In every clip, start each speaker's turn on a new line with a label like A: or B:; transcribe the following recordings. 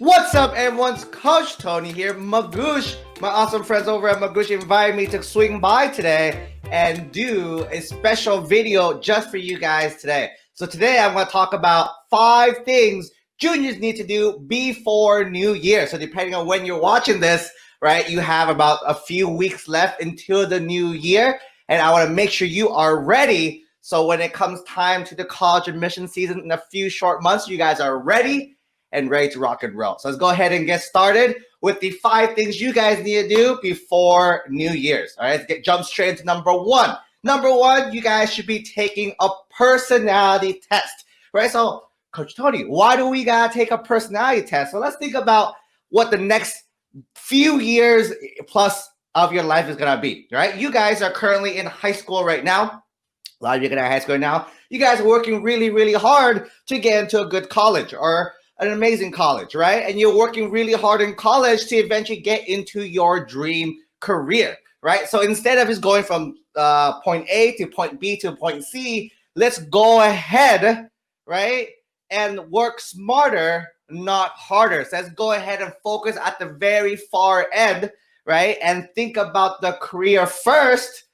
A: What's up, everyone? It's Coach Tony here. Magoosh, my awesome friends over at Magoosh invited me to swing by today and do a special video just for you guys today. So today I'm going to talk about 5 things juniors need to do before New Year. So depending on when you're watching this, right, you have about a few weeks left until the new year. And I want to make sure you are ready. So when it comes time to the college admission season in a few short months, you guys are ready and ready to rock and roll. So let's go ahead and get started with the 5 things you guys need to do before New Year's. All right, let's jump straight into number 1. Number 1, you guys should be taking a personality test, right? So Coach Tony, why do we gotta take a personality test? So let's think about what the next few years plus of your life is gonna be, right? You guys are currently in high school right now. A lot of you are in high school now. You guys are working really, really hard to get into a good college or an amazing college, right? And you're working really hard in college to eventually get into your dream career, right? So instead of just going from point A to point B to point C, let's go ahead, right, and work smarter, not harder. So let's go ahead and focus at the very far end, right, and think about the career first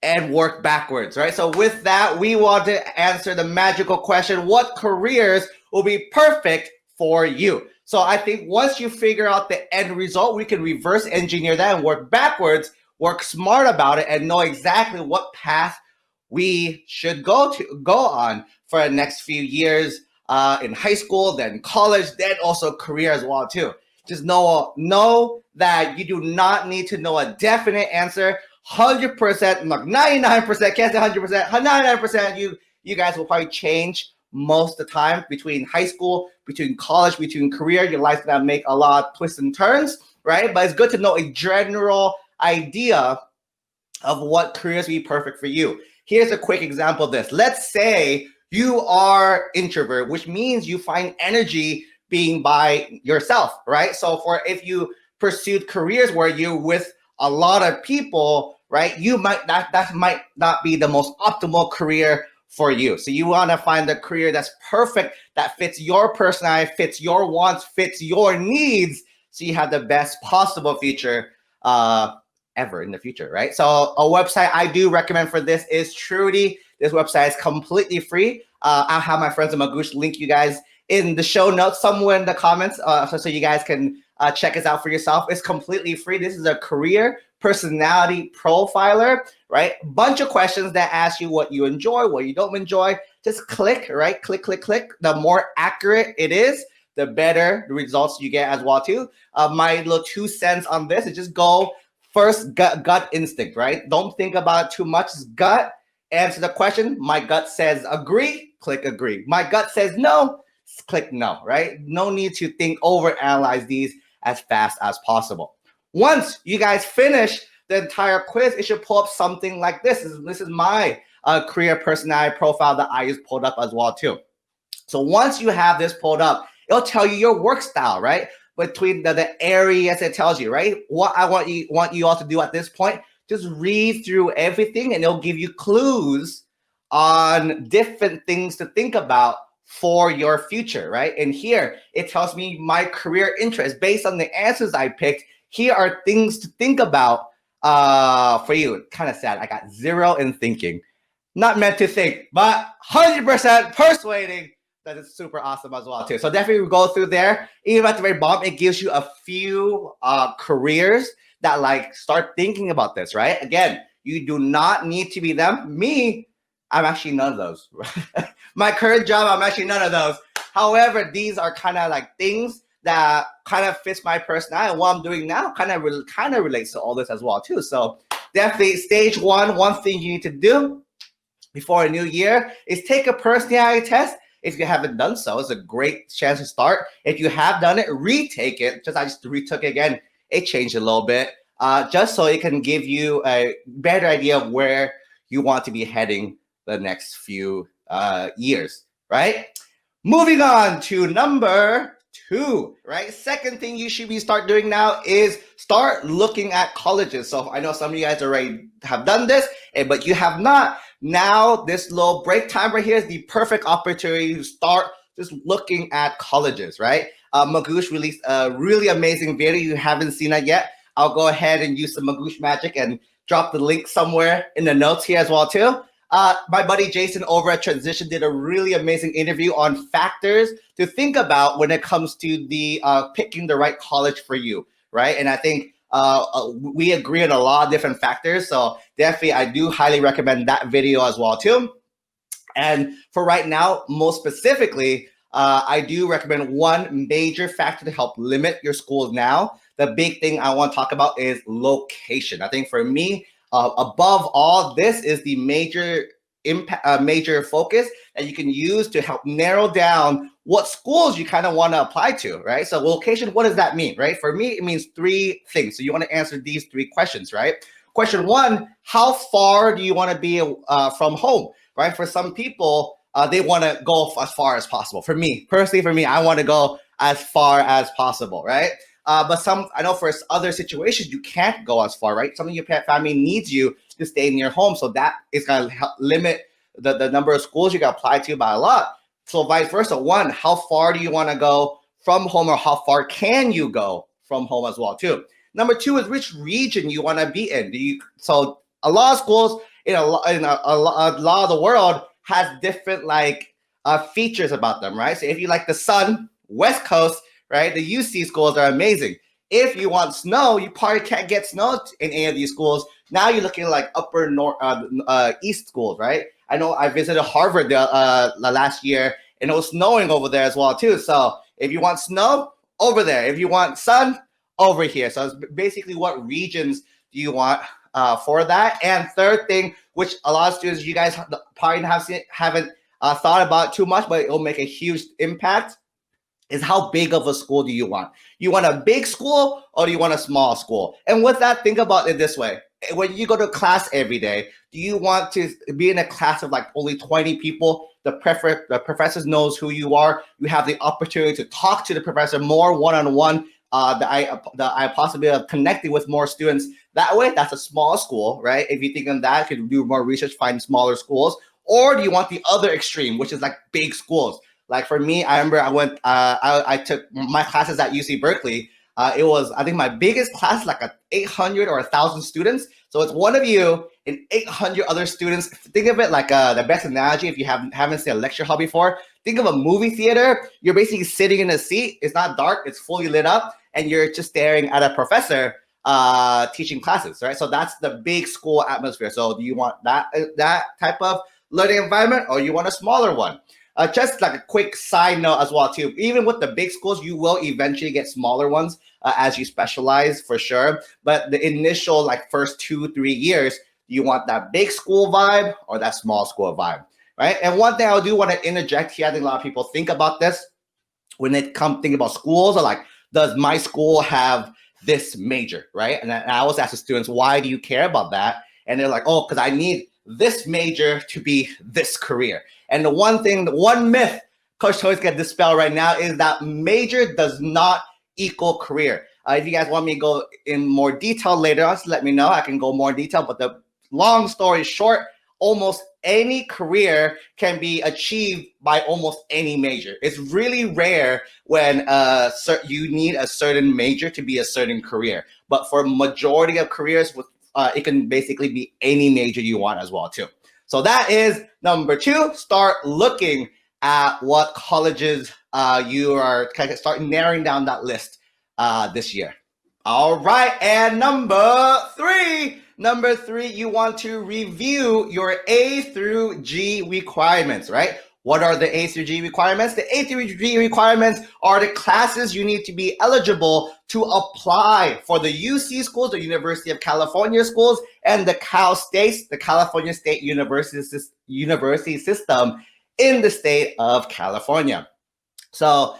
A: and work backwards, right? So with that, we want to answer the magical question, what careers will be perfect for you? So I think once you figure out the end result, we can reverse engineer that and work backwards, work smart about it, and know exactly what path we should go on for the next few years in high school, then college, then also career as well too. Just know that you do not need to know a definite answer. 100%, like 99%, can't say 100%, 99%, you guys will probably change most of the time between high school, between college, between career. Your life's gonna make a lot of twists and turns, right? But it's good to know a general idea of what careers will be perfect for you. Here's a quick example of this. Let's say you are introvert, which means you find energy being by yourself, right? So if you pursued careers where you're with a lot of people, right, you might that might not be the most optimal career for you. So you want to find the career that's perfect, that fits your personality, fits your wants, fits your needs, so you have the best possible future ever in the future, right? So a website I do recommend for this is Trudy. This website is completely free. I'll have my friends at Magoosh link you guys in the show notes somewhere in the comments so you guys can check this out for yourself. It's completely free. This is a career personality profiler, right? Bunch of questions that ask you what you enjoy, what you don't enjoy. Just click, right? Click. The more accurate it is, the better the results you get as well too. My little 2 cents on this is just go first gut instinct, right? Don't think about it too much. It's gut. Answer the question. My gut says agree. Click agree. My gut says no. Click no, right? No need to think overanalyze these as fast as possible. Once you guys finish the entire quiz, it should pull up something like this. This is my career personality profile that I just pulled up as well too. So once you have this pulled up, it'll tell you your work style, right? Between the areas it tells you, right? What I want you all to do at this point, just read through everything and it'll give you clues on different things to think about for your future, right? And here it tells me my career interest based on the answers I picked. Here are things to think about for you. Kind of sad. I got 0 in thinking. Not meant to think, but 100% persuading. That is super awesome as well too. So definitely go through there. Even at the very bottom, it gives you a few careers that like start thinking about this, right? Again, you do not need to be them. Me, I'm actually none of those. My current job, I'm actually none of those. However, these are kind of like things that kind of fits my personality. And what I'm doing now kind of relates to all this as well too. So definitely stage one thing you need to do before a new year is take a personality test. If you haven't done so, it's a great chance to start. If you have done it, retake it. I just retook it again. It changed a little bit, just so it can give you a better idea of where you want to be heading the next few years, right? Moving on to number 2, right? Second thing you should start doing now is start looking at colleges. So I know some of you guys already have done this, but you have not. Now this little break time right here is the perfect opportunity to start just looking at colleges, right? Magoosh released a really amazing video. You haven't seen it yet, I'll go ahead and use some Magoosh magic and drop the link somewhere in the notes here as well too. My buddy Jason over at Transition did a really amazing interview on factors to think about when it comes to the picking the right college for you, right? And I think we agree on a lot of different factors. So definitely, I do highly recommend that video as well too. And for right now, most specifically, I do recommend one major factor to help limit your schools now. The big thing I want to talk about is location. I think for me, above all, this is the major impact, major focus that you can use to help narrow down what schools you kind of want to apply to, right? So location, what does that mean, right? For me, it means three things. So you want to answer these three questions, right? Question one, how far do you want to be from home, right? For some people, they want to go as far as possible. For me, personally, I want to go as far as possible, right? But I know for other situations, you can't go as far, right? Some of your family needs you to stay in your home. So that is going to limit the number of schools you can apply to by a lot. So vice versa. One, how far do you want to go from home, or how far can you go from home as well too? Number two is which region you want to be in. So a lot of schools in a lot of the world has different features about them, right? So if you like the sun, West Coast, right, the UC schools are amazing. If you want snow, you probably can't get snow in any of these schools. Now you're looking like upper east schools, right? I know I visited Harvard last year, and it was snowing over there as well too. So if you want snow, over there. If you want sun, over here. So it's basically what regions do you want for that. And third thing, which a lot of students, you guys probably haven't thought about too much, but it will make a huge impact, is how big of a school do you want? You want a big school, or do you want a small school? And with that, think about it this way. When you go to class every day, do you want to be in a class of like only 20 people? The professor knows who you are. You have the opportunity to talk to the professor more one-on-one. The possibility of connecting with more students that way. That's a small school, right? If you think of that, you could do more research, find smaller schools. Or do you want the other extreme, which is like big schools? Like for me, I remember I took my classes at UC Berkeley. It was, I think my biggest class, like 800 or 1,000 students. So it's one of you and 800 other students. Think of it like the best analogy, if you haven't seen a lecture hall before, think of a movie theater. You're basically sitting in a seat. It's not dark. It's fully lit up. And you're just staring at a professor teaching classes, right? So that's the big school atmosphere. So do you want that type of learning environment, or you want a smaller one? Just like a quick side note as well too, even with the big schools, you will eventually get smaller ones as you specialize for sure. But the initial first 2-3 years, you want that big school vibe or that small school vibe, right? And one thing I do want to interject here, I think a lot of people think about this when it comes thinking about schools, are like, does my school have this major, right? And I always ask the students, why do you care about that? And they're like, oh, because I need this major to be this career. And the one myth Coach Tony's going to dispel right now is that major does not equal career. If you guys want me to go in more detail later on, just let me know. I can go more detail. But the long story short, almost any career can be achieved by almost any major. It's really rare when you need a certain major to be a certain career. But for majority of careers, it can basically be any major you want as well too. So that is number 2. Start looking at what colleges you are kind of start narrowing down that list this year. All right, and number 3, you want to review your A through G requirements, right? What are the A through G requirements? The A through G requirements are the classes you need to be eligible to apply for the UC schools, the University of California schools, and the Cal States, the California State University system in the state of California. So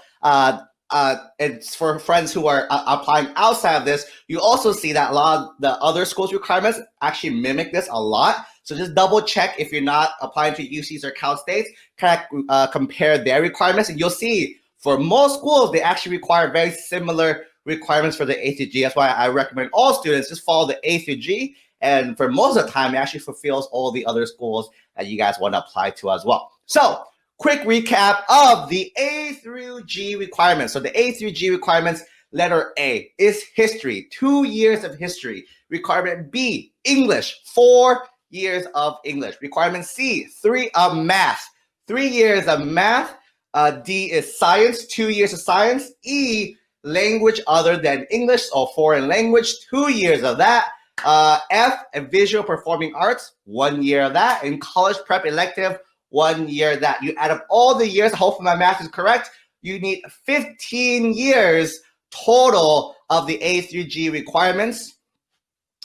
A: it's for friends who are applying outside of this. You also see that a lot of the other schools requirements actually mimic this a lot. So just double check if you're not applying to UCs or Cal States, kind of compare their requirements, and you'll see for most schools, they actually require very similar requirements for the A through G. That's why I recommend all students just follow the A through G. And for most of the time, it actually fulfills all the other schools that you guys want to apply to as well. So quick recap of the A through G requirements. So the A through G requirements, letter A is history, 2 years of history. Requirement B, English, 4 years of English. Requirement C, 3 of math, 3 years of math. D is science, 2 years of science. E, language other than English or foreign language, 2 years of that. F, visual performing arts, 1 year of that. And college prep elective, 1 year of that. You add up all the years, hopefully my math is correct, you need 15 years total of the A through G requirements,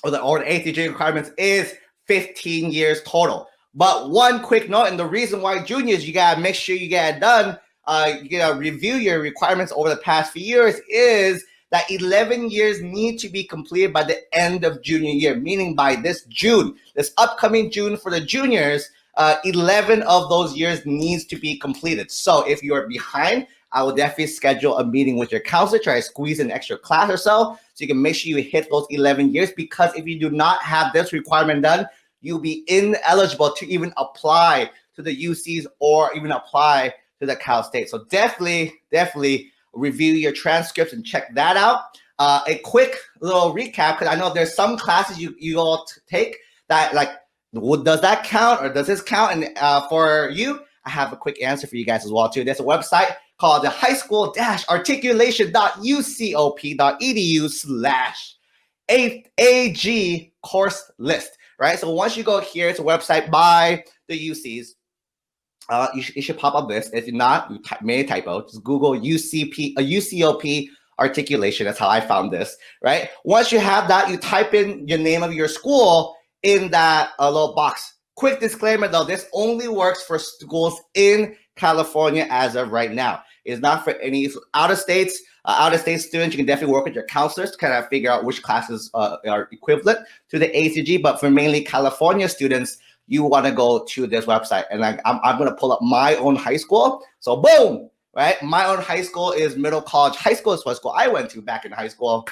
A: or the A through G requirements is 15 years total. But one quick note, and the reason why juniors, you gotta make sure you get it done, you gotta review your requirements over the past few years, is that 11 years need to be completed by the end of junior year, meaning by this June, this upcoming June for the juniors, 11 of those years needs to be completed. So if you're behind, I will definitely schedule a meeting with your counselor, try to squeeze an extra class or so you can make sure you hit those 11 years, because if you do not have this requirement done, you'll be ineligible to even apply to the UCs or even apply to the Cal State. So definitely review your transcripts and check that out. A quick little recap, because I know there's some classes you all take that, like, does that count or does this count? And for you, I have a quick answer for you guys as well too. There's a website called the highschool-articulation.ucop.edu/AG course list, right? So once you go here, it's a website by the UCs. It should pop up this. If not, you made a typo. Just Google UCOP articulation. That's how I found this, right? Once you have that, you type in your name of your school in that little box. Quick disclaimer though, this only works for schools in California as of right now. It's not for any out-of-state students. You can definitely work with your counselors to kind of figure out which classes are equivalent to the ACG, but for mainly California students, you want to go to this website. And I'm going to pull up my own high school. So boom, right? My own high school is Middle College High School. It's what school I went to back in high school.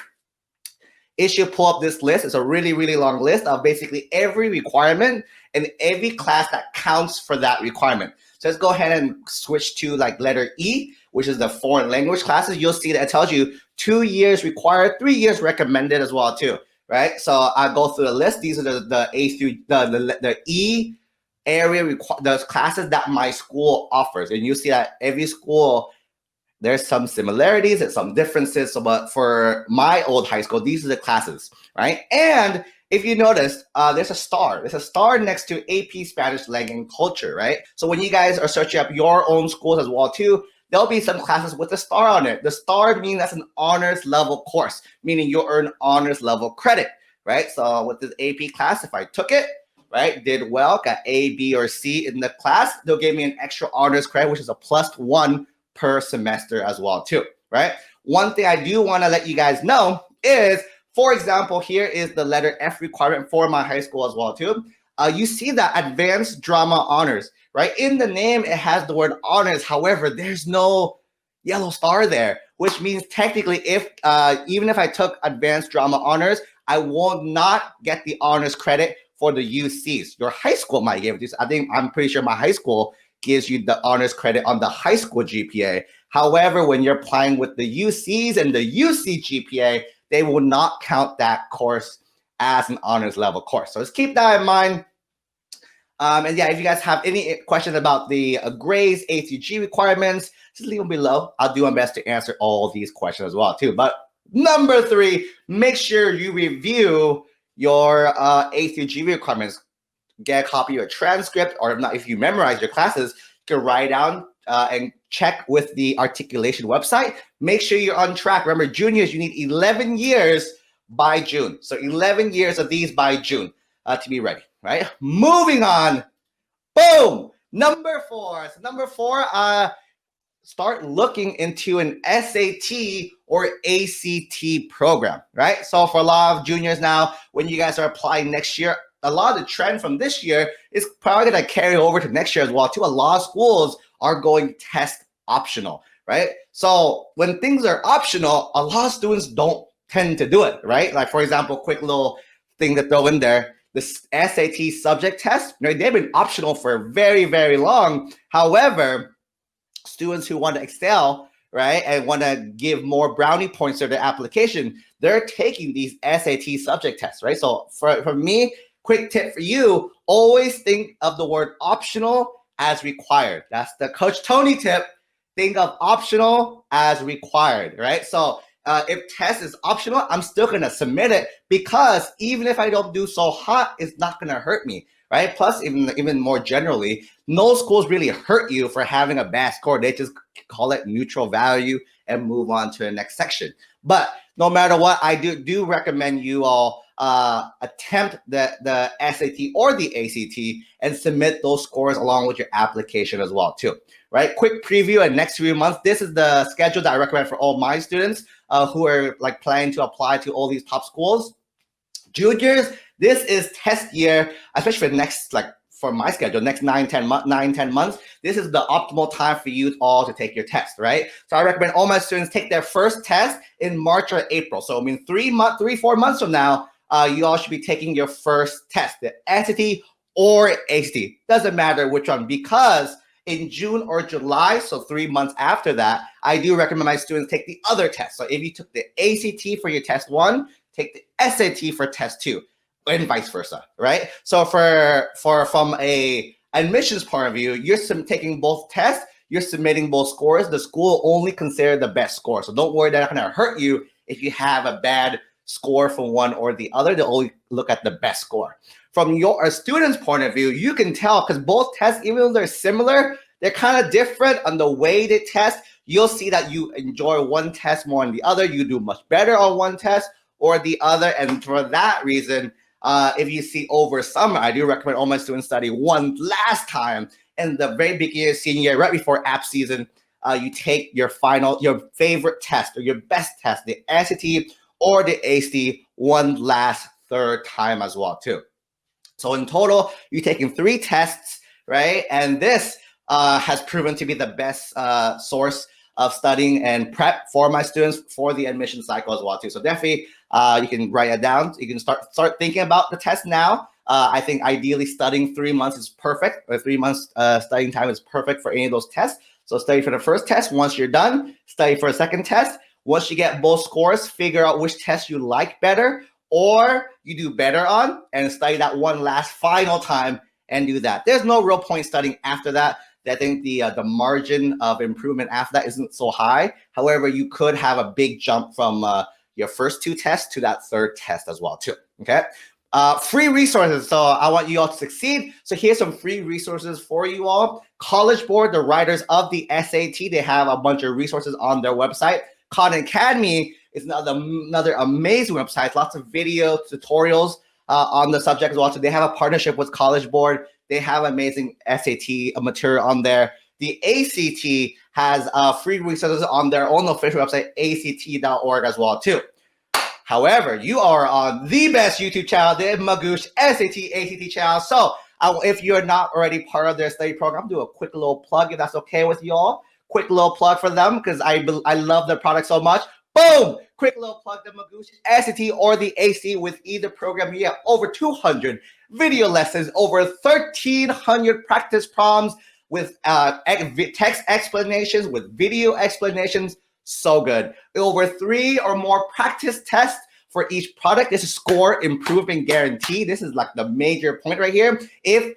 A: It should pull up this list. It's a really, really long list of basically every requirement and every class that counts for that requirement. So let's go ahead and switch to like letter E, which is the foreign language classes. You'll see that it tells you 2 years required, 3 years recommended as well too, right? So I'll go through the list. These are the A through the E area, the classes that my school offers. And you see that every school, there's some similarities and some differences. So, but for my old high school, these are the classes, right? And if you notice, there's a star. There's a star next to AP Spanish Language and Culture, right? So when you guys are searching up your own schools as well too, there'll be some classes with a star on it. The star means that's an honors level course, meaning you'll earn honors level credit, right? So with this AP class, if I took it, right, did well, got A, B, or C in the class, they'll give me an extra honors credit, which is a +1 per semester as well too, right? One thing I do want to let you guys know is, for example, here is the letter F requirement for my high school as well too. You see that advanced drama honors, right? In the name, it has the word honors. However, there's no yellow star there, which means technically if even if I took advanced drama honors, I will not get the honors credit for the UCs. Your high school might give this. I'm pretty sure my high school gives you the honors credit on the high school GPA. However, when you're applying with the UCs and the UC GPA, they will not count that course as an honors level course. So let's keep that in mind. And yeah, if you guys have any questions about the grades, A through G requirements, just leave them below. I'll do my best to answer all these questions as well too. But number 3, make sure you review your A through G requirements. Get a copy of your transcript, or if not, if you memorize your classes, you can write down and check with the articulation website. Make sure you're on track. Remember, juniors, you need 11 years by June. So 11 years of these by June to be ready, right? Moving on. Boom. Number 4. So number 4, start looking into an SAT or ACT program, right? So for a lot of juniors now, when you guys are applying next year, a lot of the trend from this year is probably going to carry over to next year as well too. A lot of schools are going test optional, right? So when things are optional, a lot of students don't tend to do it, right? Like for example, quick little thing to throw in there. the SAT subject test, right, they've been optional for very, very long. However, students who want to excel, right, and want to give more brownie points to their application, they're taking these SAT subject tests, right? So for me, quick tip for you, always think of the word optional as required. That's the Coach Tony tip. Think of optional as required, right? So if test is optional, I'm still going to submit it, because even if I don't do so hot, it's not going to hurt me, right? Plus, even more generally, no schools really hurt you for having a bad score. They just call it neutral value and move on to the next section. But no matter what, I do recommend you all attempt the SAT or the ACT and submit those scores along with your application as well too, right? Quick preview and next few months. This is the schedule that I recommend for all my students who are like planning to apply to all these top schools. Juniors, this is test year, especially for next, like for my schedule, next 9-10 months. This is the optimal time for you all to take your test, right? So I recommend all my students take their first test in March or April. So I mean, 3-4 months from now, you all should be taking your first test, the SAT or ACT. Doesn't matter which one, because in June or July, so 3 months after that, I do recommend my students take the other test. So if you took the ACT for your test 1, take the SAT for test 2, and vice versa, right? So from a admissions point of view, you're taking both tests, you're submitting both scores. The school only consider the best score. So don't worry, they're not going to hurt you if you have a bad score from one or the other. They'll only look at the best score. From your student's point of view, you can tell, because both tests, even though they're similar, they're kind of different on the way they test. You'll see that you enjoy one test more than the other. You do much better on one test or the other. And for that reason, if you see over summer, I do recommend all my students study one last time in the very beginning of senior year, right before app season. You take your favorite test or your best test, the SAT or the ACT, one last third time as well too. So in total, you're taking 3 tests, right? And this has proven to be the best source of studying and prep for my students for the admission cycle as well too. So definitely, you can write it down. You can start thinking about the test now. I think ideally studying 3 months is perfect. Or 3 months studying time is perfect for any of those tests. So study for the first test. Once you're done, study for a second test. Once you get both scores, figure out which test you like better or you do better on, and study that one last final time and do that. There's no real point studying after that. I think the margin of improvement after that isn't so high. However, you could have a big jump from your first 2 tests to that third test as well too, okay? Free resources. So I want you all to succeed. So here's some free resources for you all. College Board, the writers of the SAT, they have a bunch of resources on their website. Khan Academy is another amazing website. Lots of video tutorials on the subject as well. So they have a partnership with College Board. They have amazing SAT material on there. The ACT has free resources on their own official website, act.org as well too. However, you are on the best YouTube channel, the Magoosh SAT ACT channel. So if you're not already part of their study program, do a quick little plug if that's okay with you all. Quick little plug for them because I love their product so much. Boom! Quick little plug to Magoosh SAT or the ACT. With either program, you have over 200 video lessons, over 1,300 practice problems with text explanations, with video explanations. So good. Over 3 or more practice tests for each product. This is score improvement guarantee. This is like the major point right here. If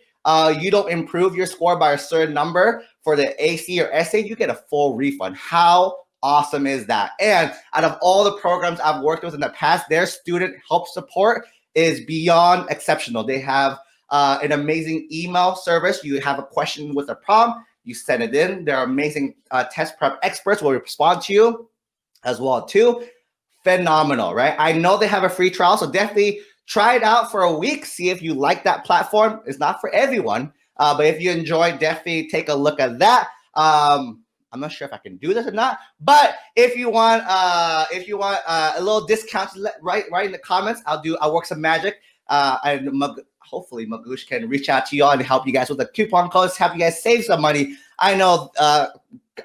A: you don't improve your score by a certain number for the AC or SA, you get a full refund. How awesome is that? And out of all the programs I've worked with in the past, their student help support is beyond exceptional. They have an amazing email service. You have a question with a problem, you send it in. They're amazing test prep experts will respond to you as well too. Phenomenal, right? I know they have a free trial, so definitely try it out for a week. See if you like that platform. It's not for everyone, but if you enjoy, definitely take a look at that. I'm not sure if I can do this or not, but if you want a little discount, write in the comments. I'll work some magic, and hopefully Magoosh can reach out to you all and help you guys with the coupon codes, help you guys save some money. I know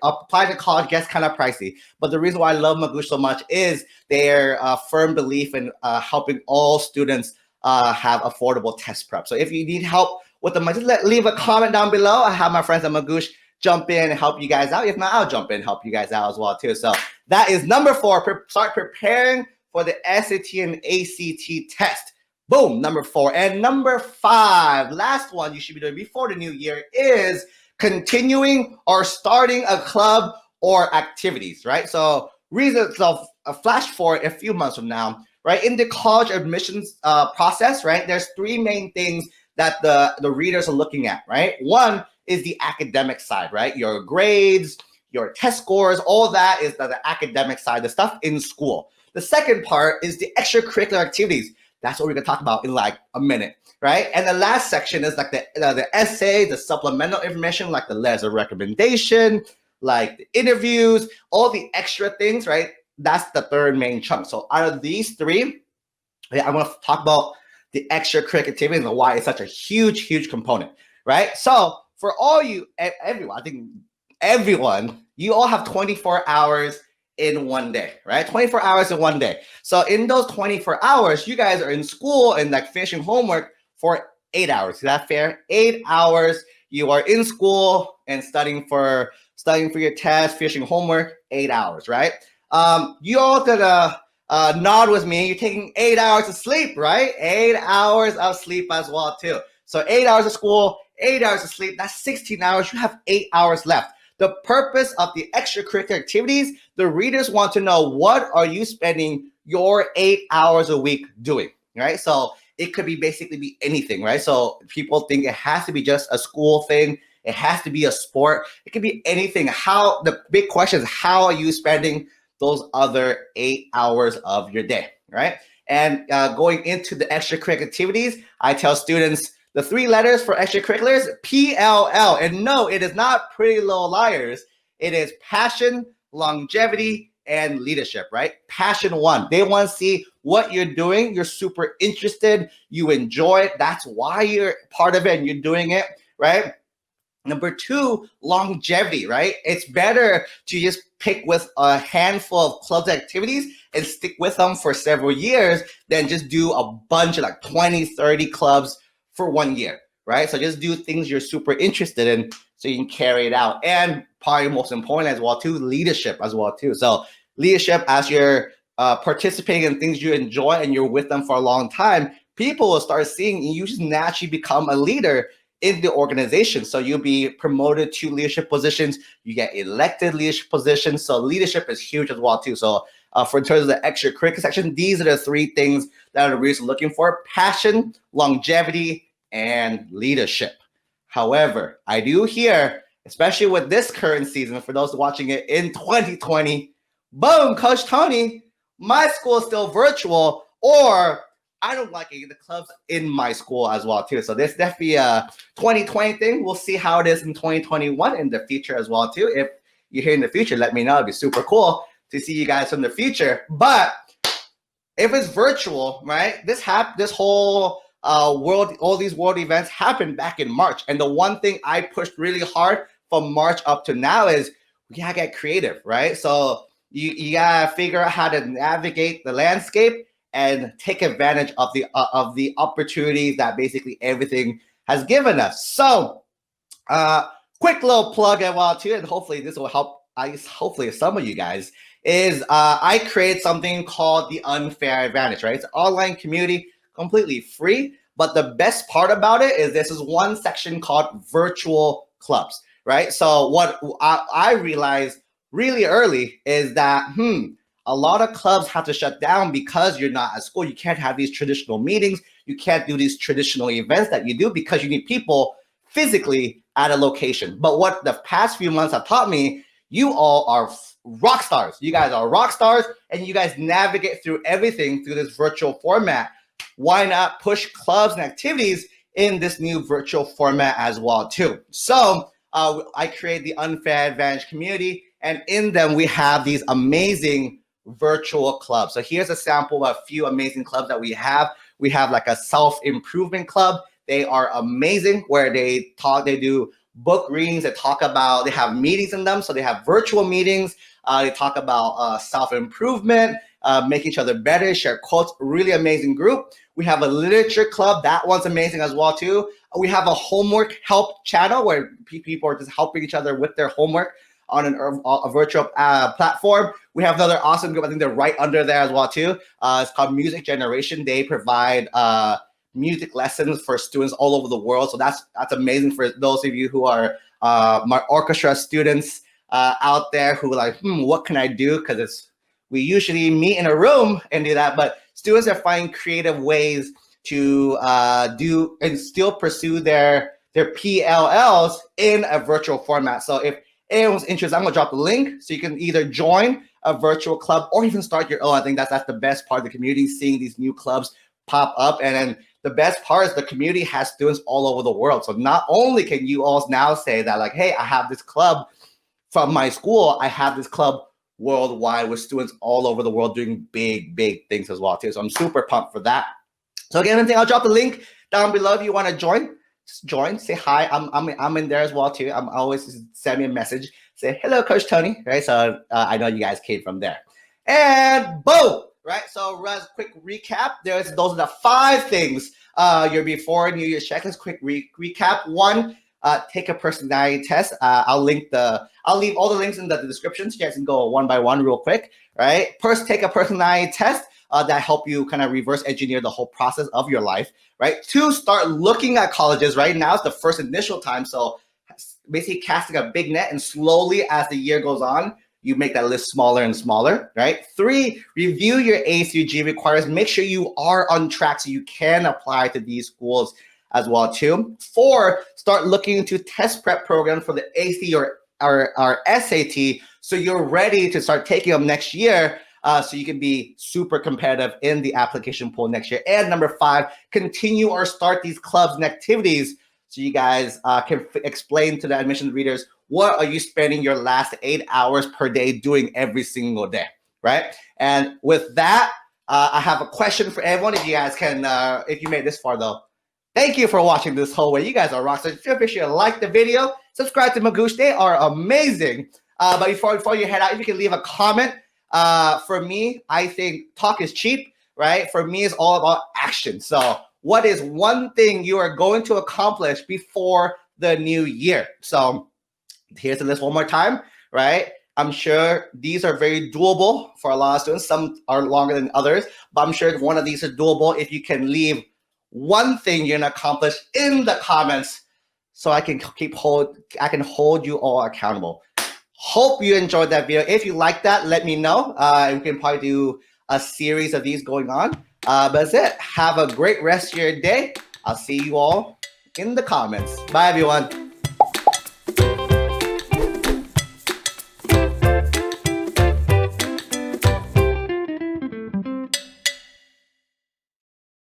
A: applying to college gets kind of pricey, but the reason why I love Magoosh so much is their firm belief in helping all students have affordable test prep. So if you need help with the money, just leave a comment down below. I have my friends at Magoosh jump in and help you guys out. If not, I'll jump in and help you guys out as well too. So that is number 4. Start preparing for the SAT and ACT test. Boom, number 4. And number 5, last one you should be doing before the new year is continuing or starting a club or activities, right? So a flash forward a few months from now, right? In the college admissions process, right? There's 3 main things that the readers are looking at, right? One is the academic side, right? Your grades, your test scores, all that is the academic side, the stuff in school. The second part is the extracurricular activities. That's what we're gonna talk about in like a minute, right? And the last section is like the essay, the supplemental information, like the letters of recommendation, like the interviews, all the extra things, right? That's the 3rd main chunk. So out of these 3, I want to talk about the extracurricular activities and why it's such a huge component, right? So for all you, everyone, I think everyone, you all have 24 hours in one day, right? 24 hours in one day. So in those 24 hours, you guys are in school and like finishing homework for 8 hours. Is that fair? 8 hours you are in school and studying for your test, finishing homework, 8 hours, right? You all gonna nod with me. You're taking 8 hours of sleep, right? 8 hours of sleep as well too. So 8 hours of school, 8 hours of sleep, that's 16 hours. You have 8 hours left. The purpose of the extracurricular activities, the readers want to know, what are you spending your 8 hours a week doing, right? So it could be basically anything, right? So people think it has to be just a school thing. It has to be a sport. It could be anything. The big question is, how are you spending those other 8 hours of your day, right? And going into the extracurricular activities, I tell students the 3 letters for extracurriculars, PLL. And no, it is not Pretty Little Liars. It is passion, longevity, and leadership, right? Passion 1. They want to see what you're doing. You're super interested. You enjoy it. That's why you're part of it and you're doing it, right? Number 2, longevity, right? It's better to just pick with a handful of clubs activities and stick with them for several years than just do a bunch of like 20, 30 clubs for 1 year, right? So just do things you're super interested in so you can carry it out. And probably most important as well too, leadership as well too. So leadership, as you're participating in things you enjoy and you're with them for a long time, people will start seeing you just naturally become a leader in the organization. So you'll be promoted to leadership positions, you get elected leadership positions. So leadership is huge as well too. So in terms of the extracurricular section, these are the 3 things that the readers are looking for: passion, longevity, and leadership. However, I do hear, especially with this current season, for those watching it in 2020, boom, Coach Tony, my school is still virtual, or I don't like any of the clubs in my school as well too. So this definitely a 2020 thing. We'll see how it is in 2021 in the future as well too. If you're here in the future, let me know. It'd be super cool to see you guys from the future. But if it's virtual, right? This whole world, all these world events happened back in March. And the one thing I pushed really hard from March up to now is we gotta get creative, right? So you gotta figure out how to navigate the landscape and take advantage of the opportunities that basically everything has given us. So quick little plug as well too, and hopefully this will help hopefully some of you guys, is I create something called the Unfair Advantage, right? It's an online community, completely free. But the best part about it is this is one section called virtual clubs, right? So what I realized really early is that, a lot of clubs have to shut down because you're not at school. You can't have these traditional meetings. You can't do these traditional events that you do because you need people physically at a location. But what the past few months have taught me, you all are rock stars. You guys are rock stars, and you guys navigate through everything through this virtual format. Why not push clubs and activities in this new virtual format as well too? So I created the Unfair Advantage community, and in them we have these amazing virtual clubs. So here's a sample of a few amazing clubs that we have. We have like a self-improvement club. They are amazing, where they do book readings, they have meetings in them. So they have virtual meetings. They talk about self-improvement, make each other better, share quotes. Really amazing group. We have a literature club. That one's amazing as well too. We have a homework help channel where people are just helping each other with their homework on a virtual platform. We have another awesome group. I think they're right under there as well too. It's called Music Generation. They provide music lessons for students all over the world. So that's amazing for those of you who are my orchestra students out there who are like, what can I do? Because we usually meet in a room and do that, but students are finding creative ways to do and still pursue their PLLs in a virtual format. So if anyone's interested, I'm gonna drop the link so you can either join a virtual club or even start your own. I think that's the best part of the community, seeing these new clubs pop up. And then the best part is the community has students all over the world. So not only can you all now say that like, hey, I have this club from my school, I have this club worldwide with students all over the world doing big things as well too. So I'm super pumped for that. So again, I'll drop the link down below if you want to join. Just join, say hi. I'm in there as well too. I'm always send me a message, say hello, Coach Tony. Right, so I know you guys came from there. And boom, right. So Ruz, quick recap. Those are the 5 things your before New Year's checklist. Quick recap. 1, take a personality test. I'll leave all the links in the description so you guys can go one by one real quick. Right. First, take a personality test. That help you kind of reverse engineer the whole process of your life, right? 2, start looking at colleges. Right now it's the first initial time. So basically casting a big net, and slowly as the year goes on, you make that list smaller and smaller, right? 3, review your ACG requirements. Make sure you are on track so you can apply to these schools as well too. 4, start looking into test prep programs for the ACT or SAT so you're ready to start taking them next year. So you can be super competitive in the application pool next year. And number 5, continue or start these clubs and activities so you guys can explain to the admissions readers, what are you spending your last 8 hours per day doing every single day, right? And with that, I have a question for everyone. If you guys can, if you made this far though, thank you for watching this whole way. You guys are rock stars. Feel free to like the video, subscribe to Magoosh. They are amazing. But before you head out, if you can leave a comment. For me, I think talk is cheap, right? For me, it's all about action. So what is one thing you are going to accomplish before the new year? So here's the list one more time, right? I'm sure these are very doable for a lot of students. Some are longer than others, but I'm sure one of these are doable if you can leave one thing you're gonna accomplish in the comments so I can hold you all accountable. Hope you enjoyed that video. If you like that, let me know. We can probably do a series of these going on. But that's it. Have a great rest of your day. I'll see you all in the comments. Bye, everyone.